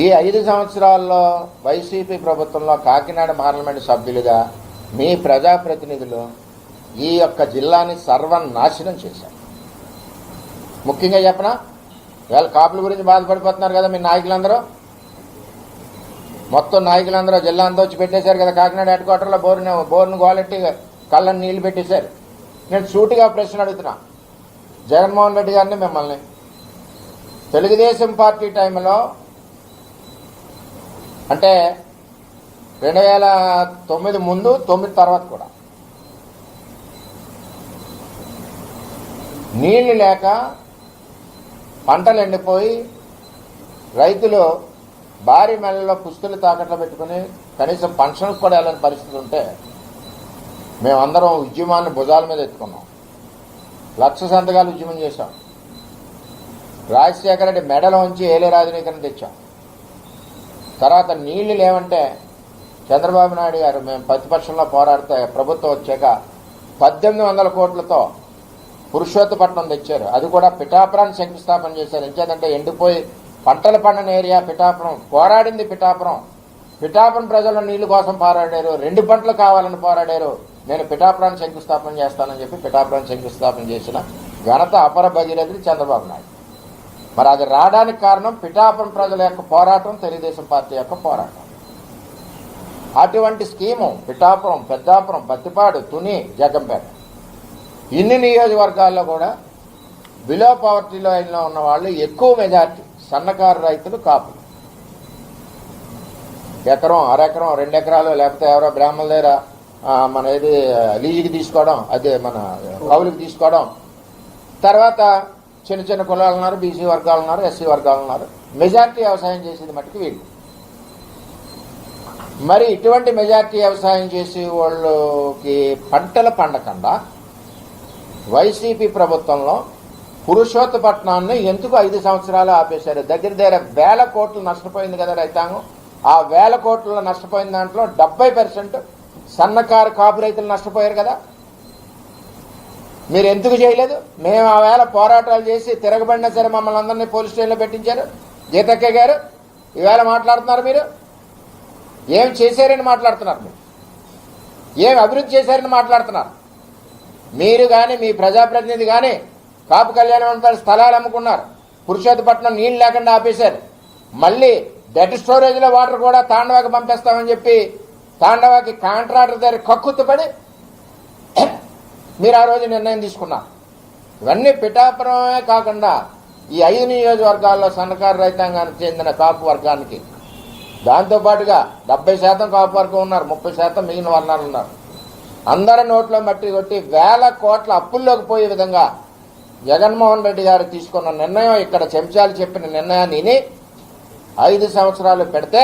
ఈ 5 సంవత్సరాల్లో వైసీపీ ప్రభుత్వంలో కాకినాడ పార్లమెంటు సభ్యులుగా మీ ప్రజాప్రతినిధులు ఈ యొక్క జిల్లాని సర్వనాశనం చేశారు. ముఖ్యంగా చెప్పనా, వీళ్ళ కాపుల గురించి బాధపడిపోతున్నారు కదా మీ నాయకులందరూ. మొత్తం నాయకులందరూ జిల్లా అంతా వచ్చి పెట్టేశారు కదా కాకినాడ హెడ్ క్వార్టర్లో. బోర్ను గోలెట్టి కళ్ళని నీళ్లు పెట్టేశారు. నేను సూటిగా ప్రశ్న అడుగుతున్నా జగన్మోహన్ రెడ్డి గారిని, మిమ్మల్ని. తెలుగుదేశం పార్టీ టైంలో అంటే 2009 ముందు 9 తర్వాత కూడా నీళ్లు లేక పంటలు ఎండిపోయి రైతులు భారీ మెల్లలో పుస్తులు తాకట్లో పెట్టుకుని కనీసం పెన్షన్కి కూడా వెళ్ళని పరిస్థితి ఉంటే మేమందరం ఉద్యమాన్ని భుజాల మీద ఎత్తుకున్నాం. 1,00,000 సంతకాలు ఉద్యమం చేశాం. రాజశేఖర రెడ్డి మెడలో ఉంచి ఏలే రాజనీకరణ తెచ్చాం. తర్వాత నీళ్లు లేవంటే చంద్రబాబు నాయుడు గారు మేము ప్రతిపక్షంలో పోరాడితే ప్రభుత్వం వచ్చాక 1800 కోట్లతో పురుషోత్తపట్నం తెచ్చారు. అది కూడా పిఠాపురాన్ని శంకుస్థాపన చేశారు. ఎంచేదంటే ఎండిపోయి పంటలు పండని ఏరియా పిఠాపురం. పోరాడింది పిఠాపురం ప్రజల నీళ్లు కోసం పోరాడారు. 2 పంటలు కావాలని పోరాడారు. నేను పిఠాపురాన్ని శంకుస్థాపన చేస్తానని చెప్పి పిఠాపురాన్ని శంకుస్థాపన చేసిన ఘనత అపర భగీరథుడు చంద్రబాబు నాయుడు. మరి అది రావడానికి కారణం పిఠాపురం ప్రజల యొక్క పోరాటం, తెలుగుదేశం పార్టీ యొక్క పోరాటం. అటువంటి స్కీము పిఠాపురం, పెద్దాపురం, బత్తిపాడు, తుని, జగ్గంపేట ఇన్ని నియోజకవర్గాల్లో కూడా బిలో పవర్టీ లైన్లో ఉన్న వాళ్ళు ఎక్కువ మెజార్టీ సన్నకారు రైతులు, కాపులు. ఎకరం, అరెకరం, 2 ఎకరాలు లేకపోతే ఎవరో బ్రాహ్మణుల దగ్గర మన ఏది లీజుకి తీసుకోవడం, అదే మన కౌలుకి తీసుకోవడం. తర్వాత చిన్న చిన్న కులాలు ఉన్నారు, బీసీ వర్గాలు ఉన్నారు, ఎస్సీ వర్గాలు ఉన్నారు. మెజార్టీ వ్యవసాయం చేసేది మట్టుకు వీళ్ళు. మరి ఇటువంటి మెజార్టీ వ్యవసాయం చేసే వాళ్ళకి పంటలు పండకుండా వైసీపీ ప్రభుత్వంలో పురుషోత్తపట్నాన్ని ఎందుకు 5 సంవత్సరాలు ఆపేశారు? దగ్గర 1,000 కోట్లు నష్టపోయింది కదా రైతాంగం. ఆ 1,000 కోట్ల నష్టపోయిన దాంట్లో 70% సన్నకారు కాపు రైతులు నష్టపోయారు కదా. మీరు ఎందుకు చేయలేదు? మేము ఆ వేళ పోరాటాలు చేసి తిరగబడినా సరే మమ్మల్ని అందరినీ పోలీస్ స్టేషన్లో పెట్టించారు. గీతక్క గారు ఈవేళ మాట్లాడుతున్నారు. మీరు ఏం చేశారని మాట్లాడుతున్నారు, మీరు ఏం అభివృద్ధి చేశారని మాట్లాడుతున్నారు. మీరు కానీ మీ ప్రజాప్రతినిధి కానీ కాపు కళ్యాణం స్థలాలు అమ్ముకున్నారు. పురుషోత్తపట్నం నీళ్ళు లేకుండా ఆపేశారు. మళ్ళీ డెడ్ స్టోరేజ్లో వాటర్ కూడా తాండవాకి పంపిస్తామని చెప్పి తాండవాకి కాంట్రాక్టర్ దగ్గర కక్కుతుపడి మీరు ఆ రోజు నిర్ణయం తీసుకున్నారు. ఇవన్నీ పిఠాపురమే కాకుండా ఈ 5 నియోజకవర్గాల్లో సన్నకారు రైతాంగానికి చెందిన కాపు వర్గానికి, దాంతోపాటుగా 70% కాపు వర్గం ఉన్నారు, 30% మిగిలిన వర్ణాలు ఉన్నారు. అందరి నోట్లో మట్టి కొట్టి 1,000 కోట్ల అప్పుల్లోకి పోయే విధంగా జగన్మోహన్ రెడ్డి గారు తీసుకున్న నిర్ణయం, ఇక్కడ చెంచాలు చెప్పిన నిర్ణయాన్ని విని 5 సంవత్సరాలు పెడితే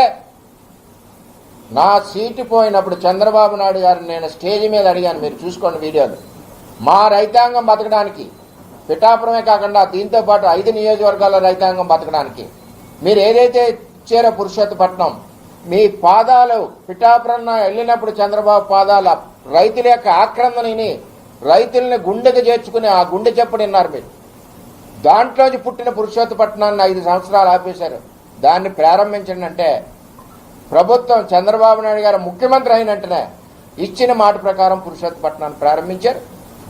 నా సీటు పోయినప్పుడు చంద్రబాబు నాయుడు గారిని నేను స్టేజ్ మీద అడిగాను. మీరు చూసుకోండి వీడియోలు. మా రైతాంగం బతకడానికి పిఠాపురమే కాకుండా దీంతో పాటు 5 నియోజకవర్గాల రైతాంగం బతకడానికి మీరు ఏదైతే ఇచ్చారో పురుషోత్తపట్నం, మీ పాదాలు పిఠాపురం వెళ్ళినప్పుడు చంద్రబాబు పాదాల రైతుల యొక్క ఆక్రందనని, రైతుల్ని గుండెకు చేర్చుకుని ఆ గుండె చెప్పు విన్నారు మీరు. దాంట్లోంచి పుట్టిన పురుషోత్తపట్నాన్ని 5 సంవత్సరాలు ఆపేశారు. దాన్ని ప్రారంభించండి అంటే ప్రభుత్వం చంద్రబాబు నాయుడు గారు ముఖ్యమంత్రి అయిన వెంటనే ఇచ్చిన మాట ప్రకారం పురుషోత్తపట్నాన్ని ప్రారంభించారు.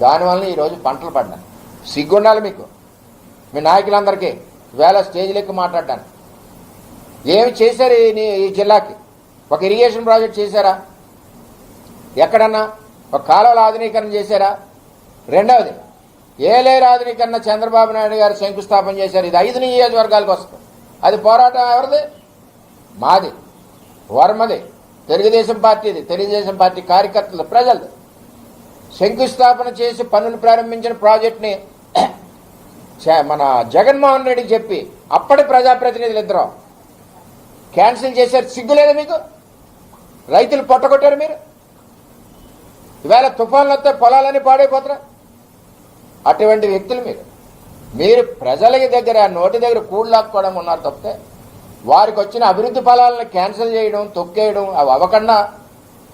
దానివల్ల ఈరోజు పంటలు పడ్డాయి. సిగ్గుండాలి మీకు, మీ నాయకులందరికీ వేళ స్టేజ్లు ఎక్కువ మాట్లాడడానికి. ఏమి చేశారు ఈ జిల్లాకి? ఒక ఇరిగేషన్ ప్రాజెక్ట్ చేశారా? ఎక్కడన్నా ఒక కాలువల ఆధునీకరణ చేశారా? రెండవది ఏలేరు ఆధునీకరణ చంద్రబాబు నాయుడు గారు శంకుస్థాపన చేశారు. ఇది 5 నియోజకవర్గాలకు వస్తుంది. అది పోరాటం ఎవరిది? మాది, వర్మది, తెలుగుదేశం పార్టీది, తెలుగుదేశం పార్టీ కార్యకర్తలు, ప్రజలది. శంకుస్థాపన చేసి పనులు ప్రారంభించిన ప్రాజెక్ట్ని మన జగన్మోహన్ రెడ్డికి చెప్పి అప్పటి ప్రజాప్రతినిధులు ఇద్దరు క్యాన్సిల్ చేశారు. సిగ్గులేదు మీకు? రైతులు పొట్టగొట్టారు మీరు. ఈవేళ తుఫాన్లు వస్తే పొలాలన్నీ పాడైపోతారా? అటువంటి వ్యక్తులు మీరు ప్రజలకి దగ్గర నోటి దగ్గర కూడలాక్కోవడం ఉన్నారు తప్పితే వారికి వచ్చిన అభివృద్ధి ఫలాలను క్యాన్సిల్ చేయడం, తొక్కేయడం అవి అవ్వకుండా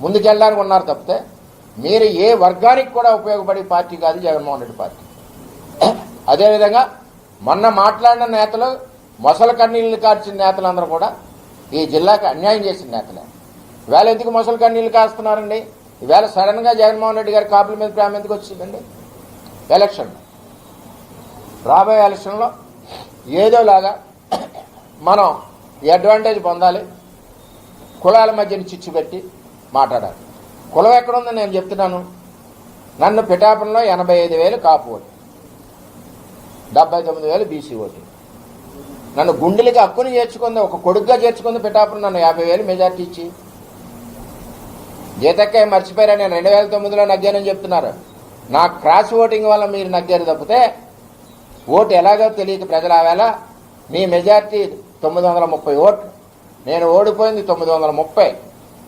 ముందుకెళ్ళడానికి ఉన్నారు తప్పితే మీరు ఏ వర్గానికి కూడా ఉపయోగపడే పార్టీ కాదు జగన్మోహన్ రెడ్డి పార్టీ. అదేవిధంగా మొన్న మాట్లాడిన నేతలు, మొసల కన్నీళ్లు కార్చిన నేతలందరూ కూడా ఈ జిల్లాకి అన్యాయం చేసిన నేతలే. ఈవేళ ఎందుకు మొసలు కన్నీళ్ళు కాస్తున్నారండి? ఈవేళ సడన్గా జగన్మోహన్ రెడ్డి గారి కాపుల మీద ప్రేమ ఎందుకు వచ్చిందండి? ఎలక్షన్, రాబోయే ఎలక్షన్లో ఏదోలాగా మనం ఈ అడ్వాంటేజ్ పొందాలి, కులాల మధ్యన చిచ్చు పెట్టి మాట్లాడాలి. కులం ఎక్కడుందని నేను చెప్తున్నాను. నన్ను పిఠాపురంలో 85,000 కాపు ఓటు, 79,000 బీసీ ఓటు. నన్ను గుండెలకి హక్కుని చేర్చుకుంది, ఒక కొడుకుగా చేర్చుకుంది పిఠాపురం. నన్ను 50,000 మెజార్టీ ఇచ్చి జీతక్కే మర్చిపోయారా? నేను 2009లో నగ్గానని చెప్తున్నారు. నా క్రాస్ ఓటింగ్ వల్ల మీరు నగ్గారు తప్పితే ఓటు ఎలాగో తెలియక ప్రజలు ఆవేళ మీ మెజార్టీ 930 ఓట్లు, నేను ఓడిపోయింది 930.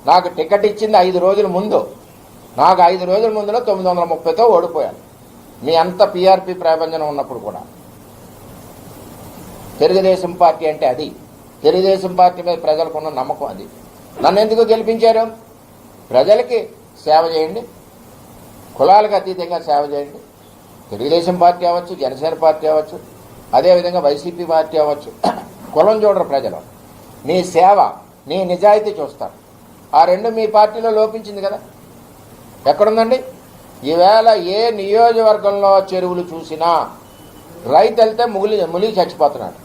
నాకు టికెట్ ఇచ్చింది 5 రోజుల ముందు. నాకు 5 రోజుల ముందులో 930తో ఓడిపోయాను. మీ అంత పీఆర్పీ ప్రాబంధనం ఉన్నప్పుడు కూడా. తెలుగుదేశం పార్టీ అంటే అది. తెలుగుదేశం పార్టీ మీద ప్రజలకు ఉన్న నమ్మకం అది. నన్ను ఎందుకు గెలిపించారు? ప్రజలకి సేవ చేయండి, కులాలకు అతీతంగా సేవ చేయండి. తెలుగుదేశం పార్టీ అవ్వచ్చు, జనసేన పార్టీ అవ్వచ్చు, అదేవిధంగా వైసీపీ పార్టీ అవ్వచ్చు. కులం చూడరు ప్రజలు, నీ సేవ, నీ నిజాయితీ చూస్తారు. ఆ రెండు మీ పార్టీలో లోపించింది కదా. ఎక్కడుందండి? ఈవేళ ఏ నియోజకవర్గంలో చెరువులు చూసినా రైతు వెళ్తే ములిగి చచ్చిపోతున్నాడు.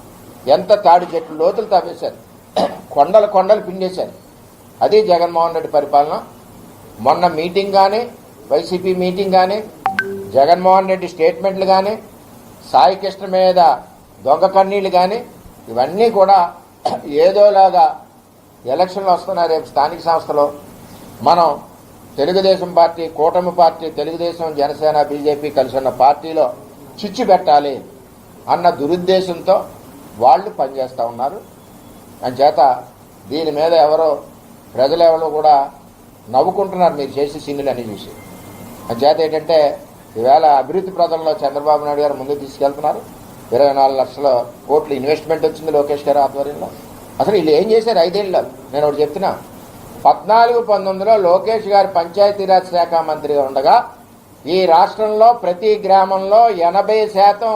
ఎంత తాడి చెట్లు లోతులు తవ్వేశారు, కొండలు పిండేశారు. అది జగన్మోహన్ రెడ్డి పరిపాలన. మొన్న మీటింగ్ కానీ, వైసీపీ మీటింగ్ కానీ, జగన్మోహన్ రెడ్డి స్టేట్మెంట్లు కానీ, సాయి కృష్ణ మీద దొంగ కన్నీళ్ళు కానీ, ఇవన్నీ కూడా ఏదోలాగా ఎలక్షన్లు వస్తున్నాయి. రేపు స్థానిక సంస్థలో మనం తెలుగుదేశం పార్టీ, కూటమి పార్టీ, తెలుగుదేశం, జనసేన, బీజేపీ కలిసి ఉన్న పార్టీలో చిచ్చు పెట్టాలి అన్న దురుద్దేశంతో వాళ్ళు పనిచేస్తూ ఉన్నారు. అంచేత దీని మీద ప్రజలు ఎవరో కూడా నవ్వుకుంటున్నారు మీరు చేసే సిన్నులని చూసి. అంచేత ఏంటంటే ఈవేళ అభివృద్ధి ప్రదంలో చంద్రబాబు నాయుడు గారు ముందుకు తీసుకెళ్తున్నారు. 24 లక్షల కోట్ల ఇన్వెస్ట్మెంట్ వచ్చింది లోకేష్ గారి ఆధ్వర్యంలో. అసలు వీళ్ళు ఏం చేశారు 5 ఏళ్ళు? నేను ఒకటి చెప్తున్నా. 14-19లో లోకేష్ గారు పంచాయతీరాజ్ శాఖ మంత్రిగా ఉండగా ఈ రాష్ట్రంలో ప్రతి గ్రామంలో 80%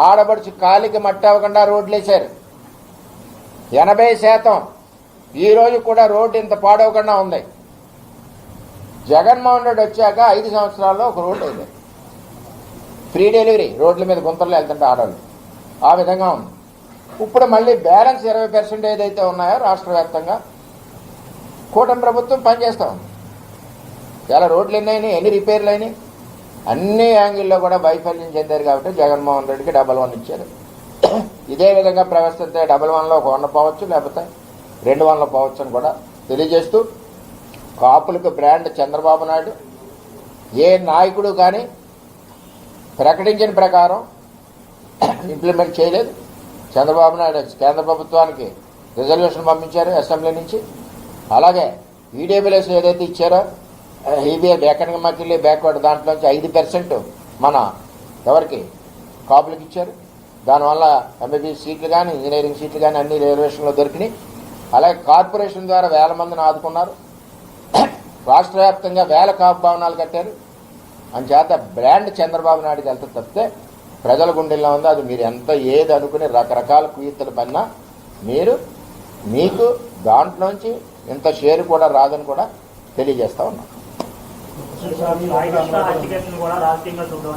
ఆడబడుచు కాలికి మట్టి అవ్వకుండా రోడ్లు వేశారు. 80%. ఈ రోజు కూడా రోడ్డు ఇంత పాడవకుండా ఉంది. జగన్మోహన్ రెడ్డి వచ్చాక 5 సంవత్సరాల్లో ఒక రోడ్డు అయింది. ఫ్రీ డెలివరీ, రోడ్ల మీద గుంతలు వెళ్తుంటే ఆడవాళ్ళు. ఆ విధంగా ఉంది. ఇప్పుడు మళ్ళీ బ్యాలెన్స్ 20% ఏదైతే ఉన్నాయో రాష్ట్ర వ్యాప్తంగా కూటమి ప్రభుత్వం పనిచేస్తూ ఉంది. చాలా రోడ్లు ఎన్నైనాయి, ఎన్ని రిపేర్లు అయినాయి, అన్ని యాంగిల్లో కూడా వైఫల్యం చెందారు. కాబట్టి జగన్మోహన్ రెడ్డికి 111 ఇచ్చారు. ఇదే విధంగా ప్రవర్తిస్తే 111లో 100 పోవచ్చు, లేకపోతే 200 పోవచ్చు అని కూడా తెలియజేస్తూ, కాపులకు బ్రాండ్ చంద్రబాబు నాయుడు. ఏ నాయకుడు కానీ ప్రకటించిన ప్రకారం ఇంప్లిమెంట్ చేయలేదు. చంద్రబాబు నాయుడు కేంద్ర ప్రభుత్వానికి రిజల్యూషన్ పంపించారు అసెంబ్లీ నుంచి. అలాగే ఈడబ్ల్యూఎస్ ఏదైతే ఇచ్చారో ఎకనామికల్లీ బ్యాక్వర్డ్ దాంట్లోంచి 5% మన ఎవరికి కాపులకు ఇచ్చారు. దానివల్ల ఎంబీబీఎస్ సీట్లు కానీ, ఇంజనీరింగ్ సీట్లు కానీ అన్ని రిజర్వేషన్లో దొరికినాయి. అలాగే కార్పొరేషన్ ద్వారా 1000 మందిని ఆదుకున్నారు. రాష్ట్ర వ్యాప్తంగా 1000 కాపు భవనాలు కట్టారు. అంచేత బ్రాండ్ చంద్రబాబు నాయుడుకి వెళ్తే తప్పితే ప్రజల గుండెల్లో ఉందో అది మీరు ఎంత ఏది అనుకుని రకరకాల కుయుక్తులు పన్నా మీకు దాంట్లోంచి ఇంత షేర్ కూడా రాదని కూడా తెలియజేస్తా ఉన్నాం.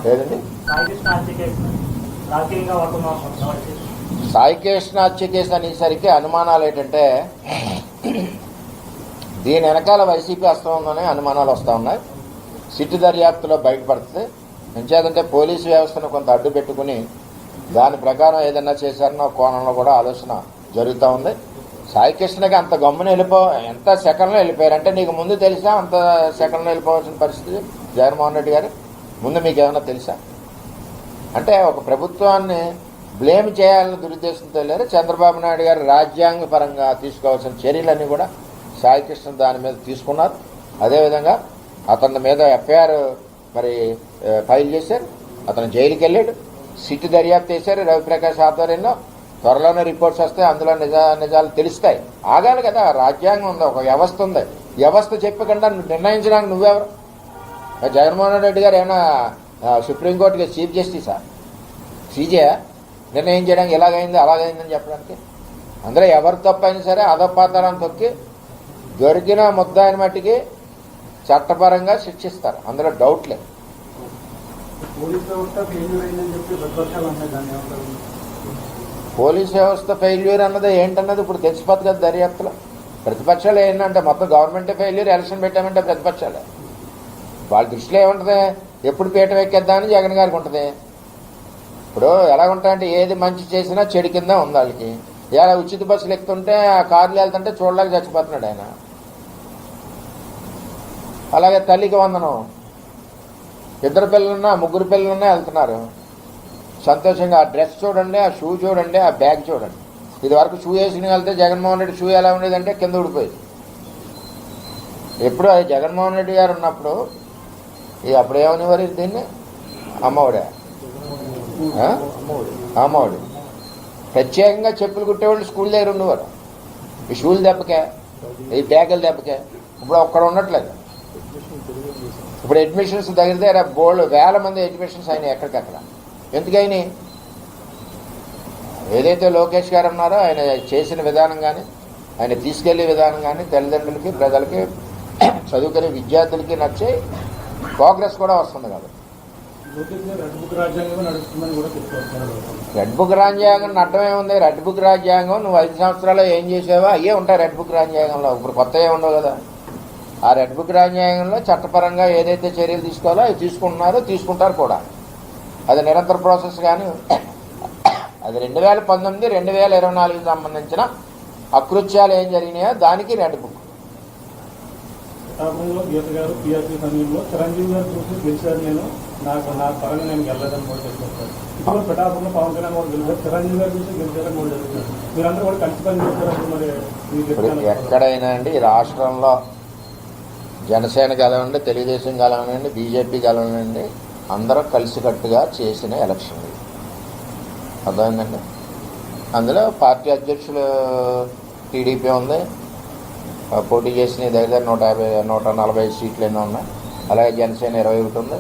లేదండి, సాయికృష్ణ హత్య కేసు అనేసరికి అనుమానాలు ఏంటంటే దీని వెనకాల వైసీపీ హస్తం ఉందనే అనుమానాలు వస్తూ ఉన్నాయి. సిట్టు దర్యాప్తులో బయటపడుతుంది. ఎంచేదంటే పోలీసు వ్యవస్థను కొంత అడ్డు పెట్టుకుని దాని ప్రకారం ఏదన్నా చేశారన్న కోణంలో కూడా ఆలోచన జరుగుతూ ఉంది. సాయికృష్ణకి అంత గమ్మున ఎంత సెకండ్లో వెళ్ళిపోయారంటే నీకు ముందు తెలుసా అంత సెకండ్లో వెళ్ళిపోవాల్సిన పరిస్థితి? జగన్మోహన్ రెడ్డి గారు ముందు మీకు ఏమైనా తెలుసా? అంటే ఒక ప్రభుత్వాన్ని బ్లేమ్ చేయాలని దురుద్దేశంతో లేరు. చంద్రబాబు నాయుడు గారు రాజ్యాంగ పరంగా తీసుకోవాల్సిన చర్యలన్నీ కూడా సాయికృష్ణ దాని మీద తీసుకున్నారు. అదేవిధంగా అతని మీద ఎఫ్ఐఆర్ ఫైల్ చేశారు. అతను జైలుకి వెళ్ళాడు. సిట్టు దర్యాప్తు చేశారు రవిప్రకాష్ ఆధ్వర్యంలో. త్వరలోనే రిపోర్ట్స్ వస్తాయి, అందులో నిజాలు తెలుస్తాయి. ఆగాలి కదా, రాజ్యాంగం ఉంది, ఒక వ్యవస్థ ఉంది. వ్యవస్థ చెప్పకుండా నిర్ణయించడానికి నువ్వెవరు? జగన్మోహన్ రెడ్డి గారు ఏమైనా సుప్రీంకోర్టుకి చీఫ్ జస్టిసా? సీజే నిర్ణయం చేయడానికి ఎలాగైంది అలాగైందని చెప్పడానికి? అందులో ఎవరు తప్పైనా సరే అధపాతాళం తొక్కి దొరికిన ముద్దాయిన మట్టికి చట్టపరంగా శిక్షిస్తారు, అందులో డౌట్ లేదు. పోలీస్ వ్యవస్థ ఫెయిల్యూర్ అన్నది ఏంటన్నది ఇప్పుడు తెలిసిపోతుంది కదా దర్యాప్తులో. ప్రతిపక్షాలు ఏంటంటే మొత్తం గవర్నమెంటే ఫెయిల్యూర్, ఎలక్షన్ పెట్టామంటే ప్రతిపక్షాలే. వాళ్ళ దృష్టిలో ఏముంటుంది, ఎప్పుడు పీట ఎక్కేద్దామని జగన్ గారికి ఉంటుంది. ఇప్పుడు ఎలా ఉంటాయంటే ఏది మంచి చేసినా చెడు కింద ఉంది వాళ్ళకి. ఇలా ఉచిత బస్సులు ఎక్కుతుంటే ఆ కార్లు వెళ్తుంటే చూడలేక చచ్చిపోతున్నాడు ఆయన. అలాగే తల్లికి వందనం, 2 పిల్లలున్నా 3 పిల్లలున్నా వెళ్తున్నారు సంతోషంగా. ఆ డ్రెస్ చూడండి, ఆ షూ చూడండి, ఆ బ్యాగ్ చూడండి. ఇది వరకు షూ వేసుకుని వెళ్తే జగన్మోహన్ రెడ్డి షూ ఎలా ఉండేదంటే కింద ఊడిపోయింది. ఎప్పుడు అది జగన్మోహన్ రెడ్డి గారు ఉన్నప్పుడు అప్పుడు ఏమనివారు దీన్ని, అమ్మఒడే అమ్మఒడి. ప్రత్యేకంగా చెప్పులు కుట్టేవాళ్ళు స్కూల్ దగ్గర ఉండేవారు. ఈ షూలు దెబ్బకే, ఈ బ్యాగుల దెబ్బకే. ఇప్పుడు ఒక్కడ ఉండట్లేదు. ఇప్పుడు అడ్మిషన్స్ దగ్గర బోల్డ్ వేల మంది అడ్మిషన్స్ అయినాయి ఎక్కడికక్కడ. ఎందుకైనా ఏదైతే లోకేష్ గారు ఉన్నారో ఆయన చేసిన విధానం కానీ, ఆయన తీసుకెళ్లే విధానం కానీ తల్లిదండ్రులకి, ప్రజలకి, చదువుకునే విద్యార్థులకి నచ్చే ప్రోగ్రెస్ కూడా వస్తుంది కాబట్టి. రెడ్ బుక్ రాజ్యాంగం నట్టమే ఉంది. రెడ్ బుక్ రాజ్యాంగం నువ్వు 5 సంవత్సరాలు ఏం చేసావో అయ్యే ఉంటాయి రెడ్ బుక్ రాజ్యాంగంలో. ఇప్పుడు కొత్త ఏ ఉండవు కదా. ఆ రెడ్ బుక్ రాజ్యాంగంలో చట్టపరంగా ఏదైతే చర్యలు తీసుకోవాలో అవి తీసుకుంటున్నారో తీసుకుంటారు కూడా. అది నిరంతర ప్రాసెస్. కానీ అది 2019, 2024 సంబంధించిన అకృత్యాలు ఏం జరిగినాయో దానికి రెడ్ బుక్. గీత గారు పిఆర్సీ సమయంలో చిరంజీవి గారు చూసి గెలిచారు, నేను నా పరంగా నేను గెలలేదని కూడా చెప్తారు. ఇప్పుడు పిఠాపురంలో పవన్ కళ్యాణ్ కూడా గెలిచారు, చిరంజీవి గారు చూసి గెలిచారని కూడా చెప్తారు. మీరందరూ కూడా కలిసి పని చేస్తారంటే మరి ఎక్కడైనా అండి ఈ రాష్ట్రంలో జనసేన కలవండి, తెలుగుదేశం కలవనండి, బీజేపీ కలవనండి, అందరూ కలిసికట్టుగా చేసిన ఎలక్షన్ ఇది. అర్థమైందండి. అందులో పార్టీ అధ్యక్షులు టీడీపీ ఉంది, పోటీ చేసిన దగ్గర 140 సీట్లు ఎన్నో ఉన్నాయి. అలాగే జనసేన 21 ఉంది.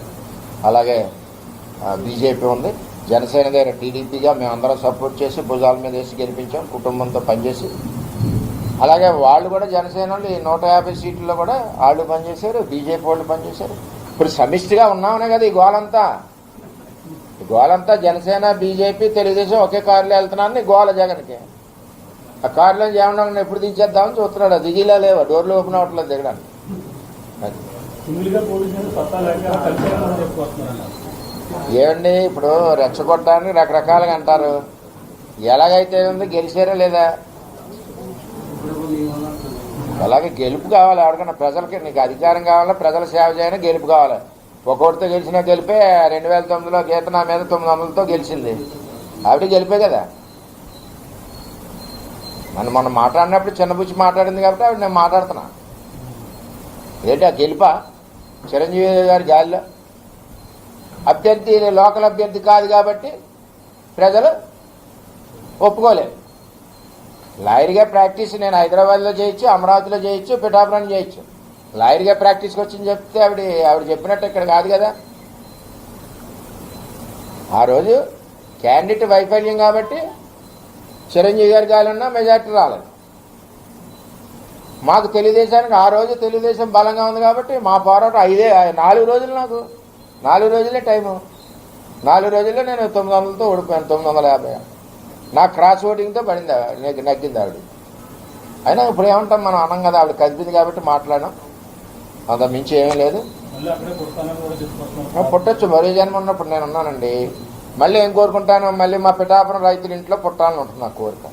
అలాగే బీజేపీ ఉంది. జనసేన దగ్గర టీడీపీగా మేము అందరం సపోర్ట్ చేసి భుజాల మీద వేసి గెలిపించాం, కుటుంబంతో పనిచేసి. అలాగే వాళ్ళు కూడా జనసేన వాళ్ళు 150 సీట్లలో కూడా వాళ్ళు పనిచేశారు, బీజేపీ వాళ్ళు పనిచేశారు. ఇప్పుడు సమిష్టిగా ఉన్నామనే కదా ఈ గోలంతా. ఈ గోలంతా జనసేన, బీజేపీ, తెలుగుదేశం ఒకే కారులో వెళ్తున్నారని గోల జగన్కి. ఆ కారులో ఏమన్నా ఎప్పుడు దించేద్దామని చూస్తున్నాడు. దిగిలా లేవు, డోర్లు ఓపెన్ అవ్వట్లేదు దిగడానికి. ఏమండి ఇప్పుడు రెచ్చగొట్టడానికి రకరకాలుగా అంటారు. ఎలాగైతే ఉంది, గెలిచారా లేదా? అలాగే గెలుపు కావాలి ఎవరికైనా. ప్రజలకి నీకు అధికారం కావాలా, ప్రజల సేవ చేయని గెలుపు కావాలి. ఒక్కొక్కటితో గెలిచినా గెలిపే. 2009లో గీత నా మీద 900తో గెలిచింది, ఆవిడ గెలిపే కదా. మనం మాట్లాడినప్పుడు చిన్నబుచ్చి మాట్లాడింది కాబట్టి ఆవిడ నేను మాట్లాడుతున్నా. ఏంటి ఆ గెలుపా? చిరంజీవి గారి గాలిలో అభ్యర్థి లోకల్ అభ్యర్థి కాదు కాబట్టి ప్రజలు ఒప్పుకోలేదు. లాయర్గా ప్రాక్టీస్ నేను హైదరాబాద్లో చేయొచ్చు, అమరావతిలో చేయొచ్చు, పిఠాపురం చేయొచ్చు. లాయర్గా ప్రాక్టీస్కి వచ్చింది చెప్తే ఆవిడ చెప్పినట్టు ఇక్కడ కాదు కదా. ఆ రోజు క్యాండిడేట్ వైఫల్యం కాబట్టి చిరంజీవి గారి గాలిన్నా మెజార్టీ రాలేదు. మాకు తెలుగుదేశానికి ఆ రోజు తెలుగుదేశం బలంగా ఉంది కాబట్టి మా పోరాటం 4 రోజులు, నాకు 4 రోజులే టైము. 4 రోజుల్లో నేను 900తో ఓడిపోయాను. 950 నాకు క్రాస్ ఓటింగ్తో పడింది, నగ్గింది ఆవిడ. అయినా ఇప్పుడు ఏమంటాం మనం అనం కదా, ఆవిడ కదిపింది కాబట్టి మాట్లాడాం, అంత మించి ఏమీ లేదు. పుట్టొచ్చు, మరో జన్మ ఉన్నప్పుడు నేను ఉన్నానండి. మళ్ళీ ఏం కోరుకుంటాను, మళ్ళీ మా పిఠాపురం రైతుల ఇంట్లో పుట్టాలని ఉంటుంది నా కోరిక.